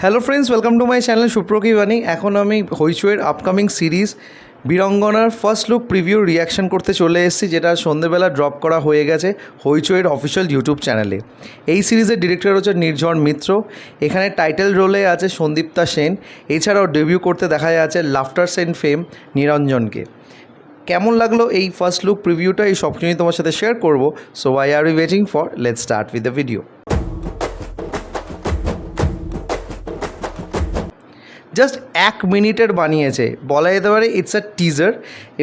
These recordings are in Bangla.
Hello friends, welcome to my channel সুপ্রকি বাণী। এখন আমি হইচইয়ের আপকামিং সিরিজ বীরঙ্গনার ফার্স্ট লুক প্রিভিউ রিয়াকশন করতে চলে এসেছি, যেটা সন্ধ্যেবেলা ড্রপ করা হয়ে গেছে হইচইয়ের অফিসিয়াল ইউটিউব চ্যানেলে। এই সিরিজের ডিরেক্টর হচ্ছে নির্ঝর মিত্র। এখানে টাইটেল রোলে আছে সন্দীপ্তা সেন। এছাড়াও ডেবিউ করতে দেখা যাচ্ছে লাফটার সেন ফেম নিরঞ্জনকে। কেমন লাগলো এই ফার্স্ট লুক প্রিভিউটা, এই সব কিছুই তোমার সাথে শেয়ার করবো। So why are you waiting for, let's start with the video. Just 1 মিনিটের বানিয়েছে, বলা যেতে পারে ইটস আ টিজার।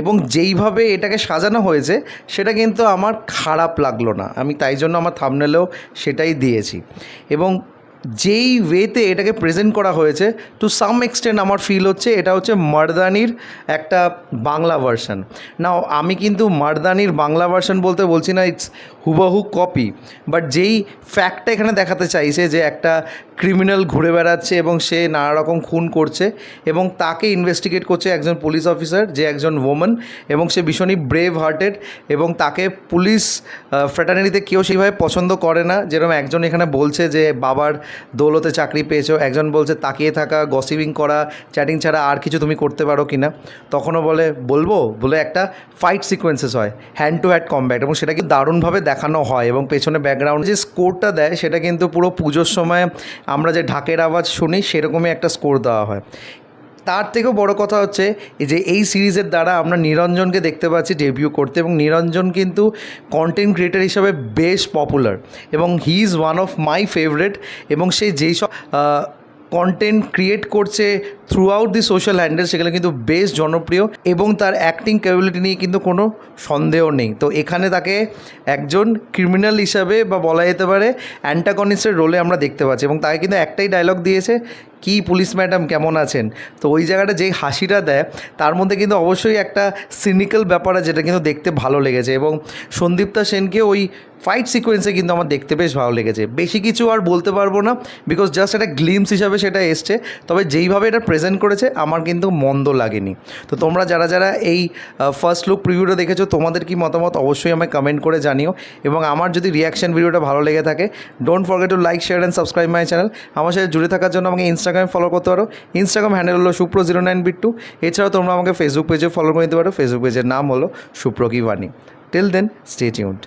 এবং যেইভাবে এটাকে সাজানো হয়েছে সেটা কিন্তু আমার খারাপ লাগলো না, আমি তাই জন্য আমার থাম্বনেলেও সেটাই দিয়েছি। এবং যেই ওয়েতে এটাকে প্রেজেন্ট করা হয়েছে, টু সাম এক্সটেন্ট আমার ফিল হচ্ছে এটা হচ্ছে মারদানির একটা বাংলা ভার্সন। নাও আমি কিন্তু মারদানির বাংলা ভার্সন বলতে বলছি না, ইটস হুবহু কপি। বাট যেই ফ্যাক্টটা এখানে দেখাতে চাইছে যে একটা ক্রিমিনাল ঘুরে বেড়াচ্ছে এবং সে নানা রকম খুন করছে এবং তাকে ইনভেস্টিগেট করছে একজন পুলিশ অফিসার, যে একজন ওম্যান, এবং সে ভীষণই ব্রেভ হার্টেড এবং তাকে পুলিশ ফ্র্যাটার্নিটিতে কেউ সেইভাবে পছন্দ করে না। যেরকম একজন এখানে বলছে যে বাবার দৌলতে চাকরি পেয়েছো, একজন বলছে তাকিয়ে থাকা, গসিপিং করা, চ্যাটিং ছাড়া আর কিছু তুমি করতে পারো কি না। তখনও বলে একটা ফাইট সিকোয়েন্সেস হয়, হ্যান্ড টু হ্যান্ড কমব্যাট, এবং সেটা কিন্তু দারুণভাবে দেখানো হয়। এবং পেছনে ব্যাকগ্রাউন্ডে যে স্কোরটা দেয় সেটা কিন্তু পুরো পুজোর সময় আমরা যে ঢাকের আওয়াজ শুনি সেরকমই একটা স্কোর দেওয়া হয়। তার থেকেও বড় কথা হচ্ছে যে এই সিরিজের দ্বারা আমরা নিরঞ্জনকে দেখতে পাচ্ছি ডেবিউ করতে, এবং নিরঞ্জন কিন্তু কন্টেন্ট ক্রিয়েটার হিসাবে বেশ পপুলার এবং he is one of my favourite. এবং সে যেই সব কন্টেন্ট ক্রিয়েট করছে through out the social handle, সেগুলো কিন্তু বেশ জনপ্রিয় এবং তার অ্যাক্টিং ক্যাপাবিলিটি নিয়ে কিন্তু কোনো সন্দেহ নেই। তো এখানে তাকে একজন ক্রিমিনাল হিসাবে বা বলা যেতে পারে অ্যান্টাগনিস্টের রোলে আমরা দেখতে পাচ্ছি। এবং তাকে কিন্তু একটাই ডায়লগ দিয়েছে, কি পুলিশ ম্যাডাম কেমন আছেন। তো ওই জায়গাটা যেই হাসিটা দেয় তার মধ্যে কিন্তু অবশ্যই একটা সিনিক্যাল ব্যাপার আছে, যেটা কিন্তু দেখতে ভালো লেগেছে। এবং সন্দীপ্তা সেনকে ওই ফাইট সিকোয়েন্সে কিন্তু আমার দেখতে বেশ ভালো লেগেছে। বেশি কিছু আর বলতে পারবো না, বিকজ জাস্ট একটা গ্লিমস হিসাবে সেটা এসছে। তবে যেইভাবে এটা প্রেজেন্ট করেছে আমার কিন্তু মন্দ লাগেনি। তো তোমরা যারা যারা এই ফার্স্ট লুক প্রিভিউটা দেখেছো, তোমাদের কি মতামত অবশ্যই আমায় কমেন্ট করে জানিও। এবং আমার যদি রিয়াকশন ভিডিওটা ভালো লেগে থাকে, don't forget to like, share and subscribe my channel. আমার সাথে জুড়ে থাকার জন্য আমাকে ইনস্টাগ্রামে ফলো করতে পারো। ইনস্টাগ্রাম হ্যান্ডেল হলো সুপ্র09bit2। এছাড়াও তোমরা আমাকে ফেসবুক পেজে ফলো করে নিতে পারো। ফেসবুক পেজের নাম হলো সুপ্রকি বাণী। Till then, stay tuned.